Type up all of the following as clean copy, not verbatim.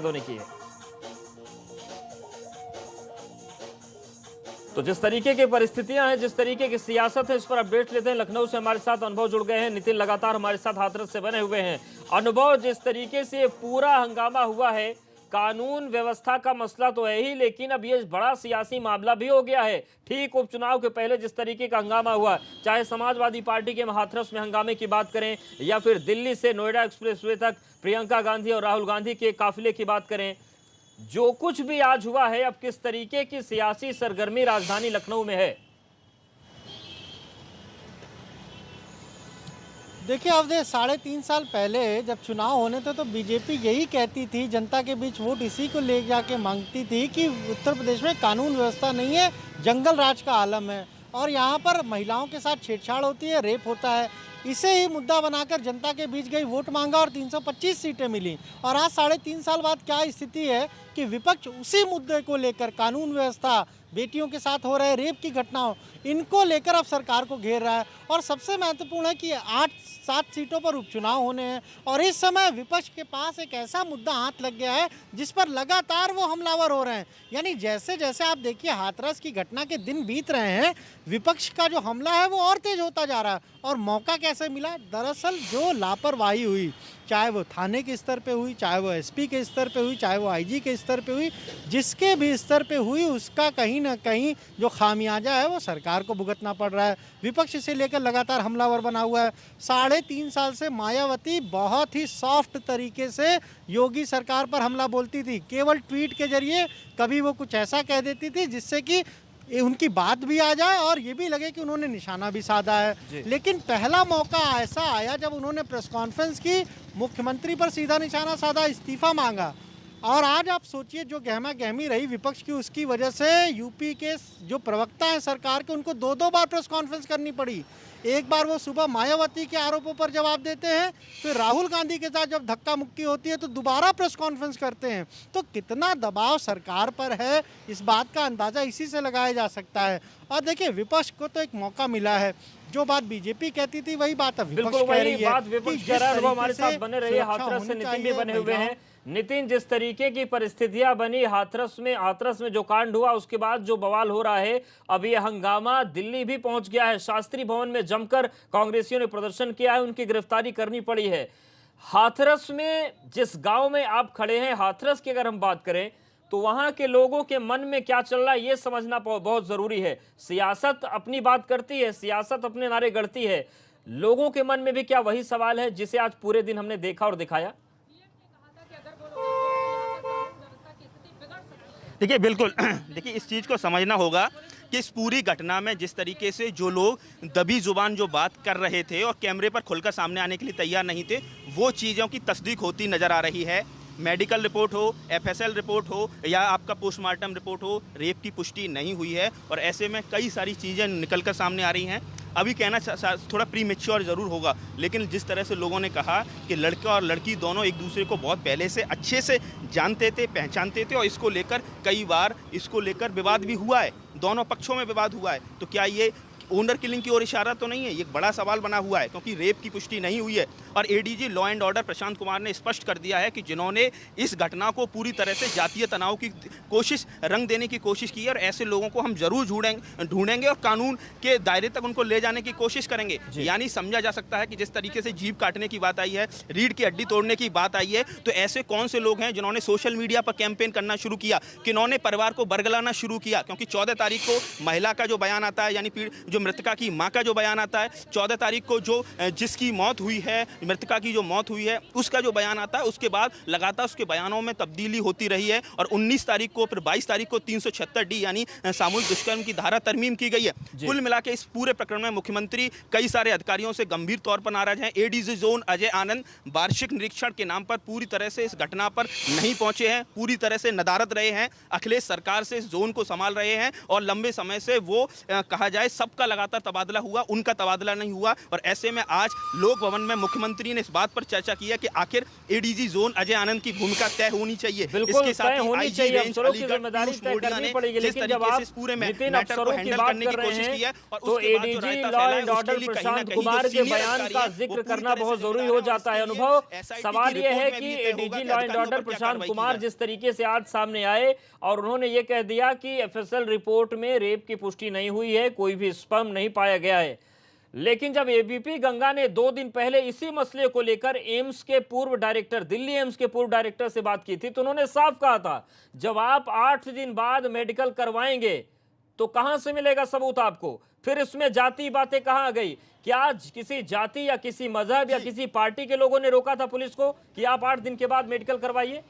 ने की है। तो जिस तरीके की परिस्थितियां हैं, जिस तरीके की सियासत है, इस पर अपडेट लेते हैं। लखनऊ से हमारे साथ अनुभव जुड़ गए हैं। नितिन लगातार हमारे साथ हाथरस से बने हुए हैं। अनुभव, जिस तरीके से पूरा हंगामा हुआ है, कानून व्यवस्था का मसला तो है ही, लेकिन अब ये बड़ा सियासी मामला भी हो गया है। ठीक उपचुनाव के पहले जिस तरीके का हंगामा हुआ, चाहे समाजवादी पार्टी के हाथरस में हंगामे की बात करें या फिर दिल्ली से नोएडा एक्सप्रेसवे तक प्रियंका गांधी और राहुल गांधी के काफिले की बात करें, जो कुछ भी आज हुआ है, अब किस तरीके की सियासी सरगर्मी राजधानी लखनऊ में है? देखिए, अब 3.5 साल पहले जब चुनाव होने थे तो बीजेपी यही कहती थी, जनता के बीच वोट इसी को ले जाके मांगती थी कि उत्तर प्रदेश में कानून व्यवस्था नहीं है, जंगल राज का आलम है और यहाँ पर महिलाओं के साथ छेड़छाड़ होती है, रेप होता है। इसे ही मुद्दा बनाकर जनता के बीच गई, वोट मांगा और 325 सीटें मिली। और आज 3.5 साल बाद क्या स्थिति है कि विपक्ष उसी मुद्दे को लेकर, कानून व्यवस्था, बेटियों के साथ हो रहे रेप की घटनाओं, इनको लेकर अब सरकार को घेर रहा है। और सबसे महत्वपूर्ण है कि 8-7 सीटों पर उपचुनाव होने हैं और इस समय विपक्ष के पास एक ऐसा मुद्दा हाथ लग गया है जिस पर लगातार वो हमलावर हो रहे हैं। यानी जैसे जैसे आप देखिए हाथरस की घटना के दिन बीत रहे हैं, विपक्ष का जो हमला है वो और तेज होता जा रहा है। और मौका कैसे मिला? दरअसल जो लापरवाही हुई, चाहे वो थाने के स्तर पे हुई, चाहे वो एसपी के स्तर पे हुई, चाहे वो आईजी के स्तर पे हुई, जिसके भी स्तर पे हुई, उसका कहीं ना कहीं जो खामियाजा है वो सरकार को भुगतना पड़ रहा है। विपक्ष इसे लेकर लगातार हमलावर बना हुआ है। 3.5 साल से मायावती बहुत ही सॉफ्ट तरीके से योगी सरकार पर हमला बोलती थी, केवल ट्वीट के जरिए। कभी वो कुछ ऐसा कह देती थी जिससे कि उनकी बात भी आ जाए और ये भी लगे कि उन्होंने निशाना भी साधा है। लेकिन पहला मौका ऐसा आया जब उन्होंने प्रेस कॉन्फ्रेंस की, मुख्यमंत्री पर सीधा निशाना साधा, इस्तीफा मांगा। और आज आप सोचिए, जो गहमा गहमी रही विपक्ष की, उसकी वजह से यूपी के जो प्रवक्ता हैं सरकार के, उनको 2-2 बार प्रेस कॉन्फ्रेंस करनी पड़ी। एक बार वो सुबह मायावती के आरोपों पर जवाब देते हैं, फिर राहुल गांधी के साथ जब धक्का मुक्की होती है तो दोबारा प्रेस कॉन्फ्रेंस करते हैं। तो कितना दबाव सरकार पर है, इस बात का अंदाज़ा इसी से लगाया जा सकता है। और देखिए, विपक्ष को तो एक मौका मिला है। जो बात बीजेपी कहती थी वही बात अब विपक्ष कह रही है। बात विपक्ष कह रहा है। हमारे साथ बने रहिए, हाथरस से नितिन भी बने हुए हैं। नितिन, जिस तरीके की परिस्थितियां बनी हाथरस में जो कांड हुआ, उसके बाद जो बवाल हो रहा है, अब ये हंगामा दिल्ली भी पहुंच गया है। शास्त्री भवन में जमकर कांग्रेसियों ने प्रदर्शन किया है, उनकी गिरफ्तारी करनी पड़ी है। हाथरस में, जिस गांव में आप खड़े हैं, हाथरस की अगर हम बात करें तो वहां के लोगों के मन में क्या चल रहा है, यह समझना बहुत जरूरी है। सियासत अपनी बात करती है, सियासत अपने नारे गढ़ती है, लोगों के मन में भी क्या वही सवाल है जिसे आज पूरे दिन हमने देखा और दिखाया? देखिए, बिल्कुल देखिए, इस चीज़ को समझना होगा कि इस पूरी घटना में जिस तरीके से जो लोग दबी जुबान जो बात कर रहे थे और कैमरे पर खुलकर सामने आने के लिए तैयार नहीं थे, वो चीज़ों की तस्दीक होती नज़र आ रही है। मेडिकल रिपोर्ट हो, एफएसएल रिपोर्ट हो या आपका पोस्टमार्टम रिपोर्ट हो, रेप की पुष्टि नहीं हुई है और ऐसे में कई सारी चीज़ें निकलकर सामने आ रही हैं। अभी कहना थोड़ा प्रीमेच्योर ज़रूर होगा, लेकिन जिस तरह से लोगों ने कहा कि लड़का और लड़की दोनों एक दूसरे को बहुत पहले से अच्छे से जानते थे, पहचानते थे और इसको लेकर कई बार विवाद भी हुआ है, दोनों पक्षों में विवाद हुआ है। तो क्या ये ओनर किलिंग की ओर इशारा तो नहीं है? ये एक बड़ा सवाल बना हुआ है क्योंकि रेप की पुष्टि नहीं हुई है। और ADG law and order Prashant Kumar ने स्पष्ट कर दिया है कि जिन्होंने इस घटना को पूरी तरह से जातीय तनाव की रंग देने की कोशिश की है और ऐसे लोगों को हम जरूर ढूंढेंगे और कानून के दायरे तक उनको ले जाने की कोशिश करेंगे। यानी समझा जा सकता है कि जिस तरीके से जीभ काटने की बात आई है, रीढ़ की हड्डी तोड़ने की बात आई है, तो ऐसे कौन से लोग हैं जिन्होंने सोशल मीडिया पर कैंपेन करना शुरू किया, किन्होंने परिवार को बरगलाना शुरू किया। क्योंकि 14 तारीख को महिला का जो बयान आता है, यानी जो मृतका की मां का जो बयान आता है, 14 तारीख को जो जिसकी मौत हुई है, मृतका की जो मौत हुई है, उसका जो बयान आता है, उसके बाद लगातार उसके बयानों में तब्दीली होती रही है और 19 तारीख को, फिर 22 तारीख को 376D यानी सामूहिक दुष्कर्म की धारा तरमीम की गई है। कुल मिला के इस पूरे प्रकरण में मुख्यमंत्री कई सारे अधिकारियों से गंभीर तौर पर नाराज हैं। एडीजी जोन अजय आनंद वार्षिक निरीक्षण के नाम पर पूरी तरह से इस घटना पर नहीं पहुंचे हैं, पूरी तरह से नदारद रहे हैं। अखिलेश सरकार से इस जोन को संभाल रहे हैं और लंबे समय से वो कहा जाए सबका का लगातार तबादला हुआ, उनका तबादला नहीं हुआ। और ऐसे में आज लोक भवन में मुख्यमंत्री ने इस बात पर चर्चा की है कि आखिर एडीजी जोन अजय आनंद की भूमिका तय होनी चाहिए। इसके साथ ही आईजी रेंज अलीगढ़ पीयूष मोडिया ने जिस तरीके से इस पूरे मैटर को हैंडल करने की कोशिश की है और तो ADG law and order Prashant Kumar के बयान का जिक्र करना बहुत जरूरी हो जाता है। अनुभव, सवाल यह है कि ADG law and order Prashant Kumar जिस तरीके से आज सामने आए और उन्होंने ये कह दिया कि एफएसएल रिपोर्ट में रेप की पुष्टि नहीं हुई है, कोई भी स्पर्म नहीं पाया गया है। लेकिन जब एबीपी गंगा ने 2 दिन पहले इसी मसले को लेकर एम्स के पूर्व डायरेक्टर, दिल्ली एम्स के पूर्व डायरेक्टर से बात की थी, तो उन्होंने साफ कहा था जब आप 8 दिन बाद मेडिकल करवाएंगे तो कहां से मिलेगा सबूत आपको? फिर इसमें जाति बातें कहां गई? क्या किसी जाति या किसी मजहब या किसी पार्टी के लोगों ने रोका था पुलिस को कि आप 8 दिन के बाद मेडिकल करवाइए?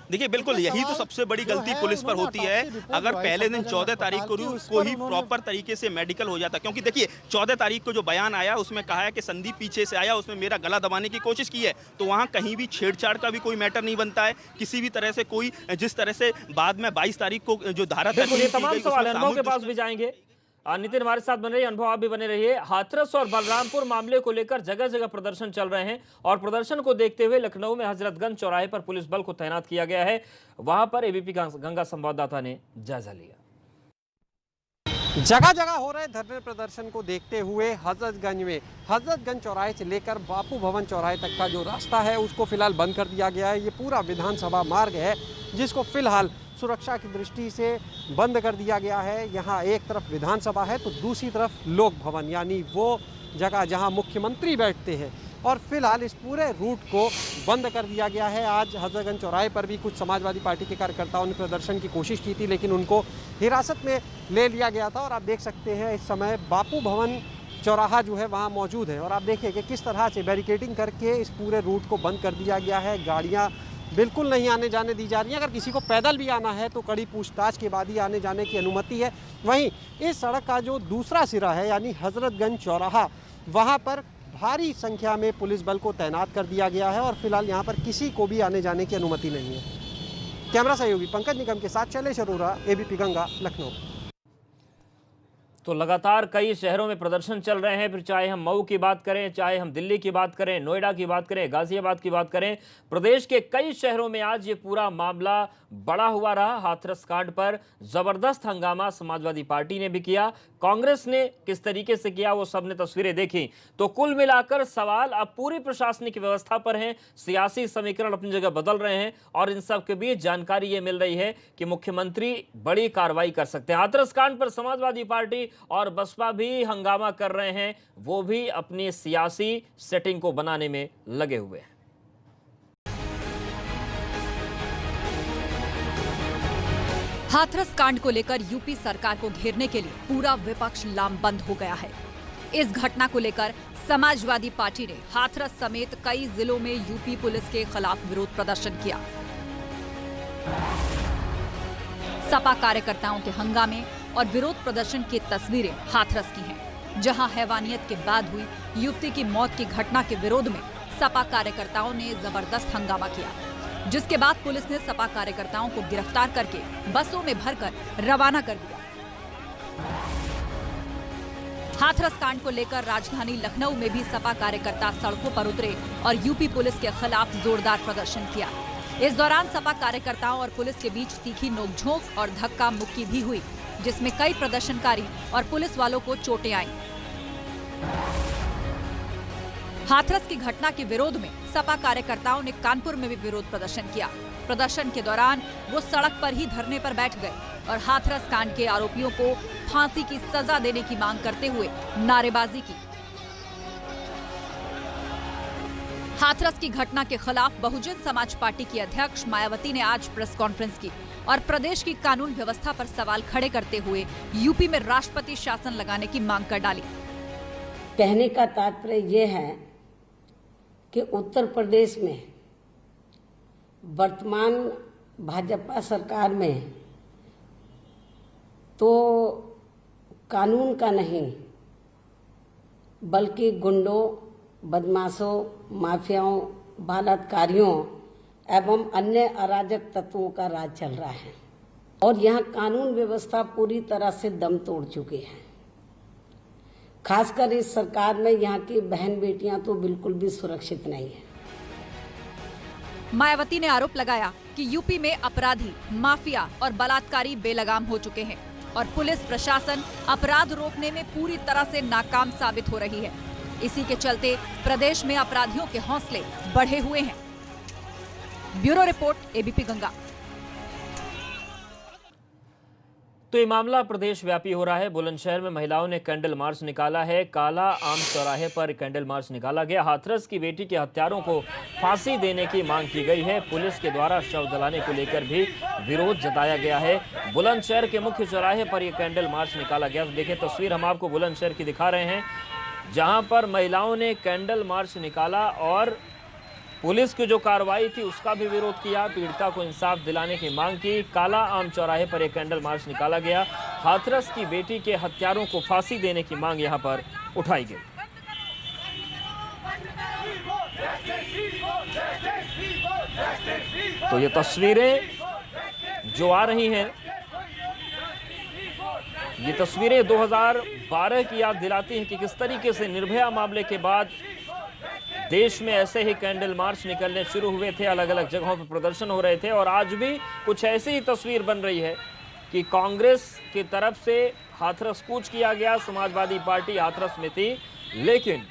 देखिए, बिल्कुल यही तो सबसे बड़ी गलती पुलिस पर होती है। अगर पहले दिन 14 तारीख को ही प्रॉपर तरीके से मेडिकल हो जाता, क्योंकि देखिए 14 तारीख को जो बयान आया उसमें कहा है कि संदीप पीछे से आया, उसमें मेरा गला दबाने की कोशिश की है, तो वहाँ कहीं भी छेड़छाड़ का भी कोई मैटर नहीं बनता है किसी भी तरह से। कोई जिस तरह से बाद में 22 तारीख को जो धारा तमाम सवाल अनुभव के पास भी जाएंगे। नितिन हमारे साथ बने रहिए, अनुभव आप भी बने रहिए। हाथरस और बलरामपुर मामले को लेकर जगह जगह प्रदर्शन चल रहे हैं और प्रदर्शन को देखते हुए लखनऊ में हजरतगंज चौराहे पर पुलिस बल को तैनात किया गया है। वहां पर एबीपी गंगा संवाददाता ने जायजा लिया। जगह जगह हो रहे धरने प्रदर्शन को देखते हुए हजरतगंज चौराहे से लेकर बापू भवन चौराहे तक का जो रास्ता है उसको फिलहाल बंद कर दिया गया है। ये पूरा विधानसभा मार्ग है जिसको फिलहाल सुरक्षा की दृष्टि से बंद कर दिया गया है। यहाँ एक तरफ विधानसभा है तो दूसरी तरफ लोक भवन, यानी वो जगह जहाँ मुख्यमंत्री बैठते हैं, और फिलहाल इस पूरे रूट को बंद कर दिया गया है। आज हजरतगंज चौराहे पर भी कुछ समाजवादी पार्टी के कार्यकर्ताओं ने प्रदर्शन की कोशिश की थी, लेकिन उनको हिरासत में ले लिया गया था। और आप देख सकते हैं इस समय बापू भवन चौराहा जो है वहाँ मौजूद है और आप देखिए कि किस तरह से बैरिकेडिंग करके इस पूरे रूट को बंद कर दिया गया है। गाड़ियाँ बिल्कुल नहीं आने जाने दी जा रही हैं। अगर किसी को पैदल भी आना है तो कड़ी पूछताछ के बाद ही आने जाने की अनुमति है। वहीं इस सड़क का जो दूसरा सिरा है यानी हजरतगंज चौराहा, वहाँ पर भारी संख्या में पुलिस बल को तैनात कर दिया गया है और फिलहाल यहाँ पर किसी को भी आने जाने की अनुमति नहीं है। कैमरा सहयोगी पंकज निगम के साथ शैलेश अरोरा, एबीपी गंगा, लखनऊ। तो लगातार कई शहरों में प्रदर्शन चल रहे हैं, फिर चाहे हम मऊ की बात करें, चाहे हम दिल्ली की बात करें, नोएडा की बात करें, गाजियाबाद की बात करें, प्रदेश के कई शहरों में आज ये पूरा मामला बड़ा हुआ रहा। हाथरस कांड पर जबरदस्त हंगामा समाजवादी पार्टी ने भी किया, कांग्रेस ने किस तरीके से किया वो सबने तस्वीरें देखी। तो कुल मिलाकर सवाल अब पूरी प्रशासनिक व्यवस्था पर है, सियासी समीकरण अपनी जगह बदल रहे हैं और इन सब के बीच जानकारी ये मिल रही है कि मुख्यमंत्री बड़ी कार्रवाई कर सकते हैं। हाथरस कांड पर समाजवादी पार्टी और बसपा भी हंगामा कर रहे हैं, वो भी अपनी सियासी सेटिंग को बनाने में लगे हुए हैं। हाथरस कांड को लेकर यूपी सरकार को घेरने के लिए पूरा विपक्ष लामबंद हो गया है। इस घटना को लेकर समाजवादी पार्टी ने हाथरस समेत कई जिलों में यूपी पुलिस के खिलाफ विरोध प्रदर्शन किया। सपा कार्यकर्ताओं के हंगामे और विरोध प्रदर्शन की तस्वीरें हाथरस की हैं, जहां हैवानियत के बाद हुई युवती की मौत की घटना के विरोध में सपा कार्यकर्ताओं ने जबरदस्त हंगामा किया, जिसके बाद पुलिस ने सपा कार्यकर्ताओं को गिरफ्तार करके बसों में भरकर रवाना कर दिया। हाथरस कांड को लेकर राजधानी लखनऊ में भी सपा कार्यकर्ता सड़कों पर उतरे और यूपी पुलिस के खिलाफ जोरदार प्रदर्शन किया। इस दौरान सपा कार्यकर्ताओं और पुलिस के बीच तीखी नोकझोंक और धक्का मुक्की भी हुई, जिसमें कई प्रदर्शनकारी और पुलिस वालों को चोटें आईं। हाथरस की घटना के विरोध में सपा कार्यकर्ताओं ने कानपुर में भी विरोध प्रदर्शन किया। प्रदर्शन के दौरान वो सड़क पर ही धरने पर बैठ गए और हाथरस कांड के आरोपियों को फांसी की सजा देने की मांग करते हुए नारेबाजी की। हाथरस की घटना के खिलाफ बहुजन समाज पार्टी की अध्यक्ष मायावती ने आज प्रेस कॉन्फ्रेंस की और प्रदेश की कानून व्यवस्था पर सवाल खड़े करते हुए यूपी में राष्ट्रपति शासन लगाने की मांग कर डाली। कहने का तात्पर्य ये है कि उत्तर प्रदेश में वर्तमान भाजपा सरकार में तो कानून का नहीं बल्कि गुंडों, बदमाशों, माफियाओं, बलात्कारियों एवं अन्य अराजक तत्वों का राज चल रहा है और यहाँ कानून व्यवस्था पूरी तरह से दम तोड़ चुके हैं। खासकर इस सरकार में यहाँ की बहन बेटियां तो बिल्कुल भी सुरक्षित नहीं है। मायावती ने आरोप लगाया कि यूपी में अपराधी, माफिया और बलात्कारी बेलगाम हो चुके हैं और पुलिस प्रशासन अपराध रोकने में पूरी तरह से नाकाम साबित हो रही है। इसी के चलते प्रदेश में अपराधियों के हौसले बढ़े हुए हैं। Bureau report, ABP Ganga. तो ये मामला प्रदेश व्यापी हो रहा है। बुलंदशहर में महिलाओं ने कैंडल मार्च निकाला है। काला आम चौराहे पर कैंडल मार्च निकाला गया। हाथरस की बेटी के हत्यारों को फांसी देने की मांग की गई है। पुलिस के द्वारा शव जलाने को लेकर भी विरोध जताया गया है। बुलंदशहर के मुख्य चौराहे पर यह कैंडल मार्च निकाला गया। तो देखिए तस्वीर हम आपको बुलंदशहर की दिखा रहे हैं, जहां पर महिलाओं ने कैंडल मार्च निकाला और पुलिस की जो कार्रवाई थी उसका भी विरोध किया। पीड़िता को इंसाफ दिलाने की मांग की। काला आम चौराहे पर एक कैंडल मार्च निकाला गया। हाथरस की बेटी के हत्यारों को फांसी देने की मांग यहां पर उठाई गई। तो ये तस्वीरें जो आ रही हैं, ये तस्वीरें 2012 की याद दिलाती हैं कि किस तरीके से निर्भया मामले के बाद देश में ऐसे ही कैंडल मार्च निकलने शुरू हुए थे। अलग अलग जगहों पर प्रदर्शन हो रहे थे और आज भी कुछ ऐसी ही तस्वीर बन रही है कि कांग्रेस की तरफ से हाथरस कूच किया गया। समाजवादी पार्टी हाथरस में थी, लेकिन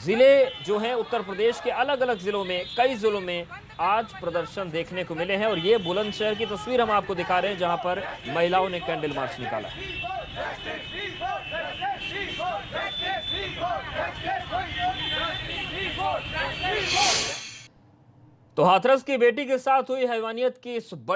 जिले जो हैं उत्तर प्रदेश के अलग अलग जिलों में, कई जिलों में आज प्रदर्शन देखने को मिले हैं। और ये बुलंदशहर की तस्वीर हम आपको दिखा रहे हैं, जहां पर महिलाओं ने कैंडल मार्च निकाला। तो हाथरस की बेटी के साथ हुई हैवानियत की इस बड़ी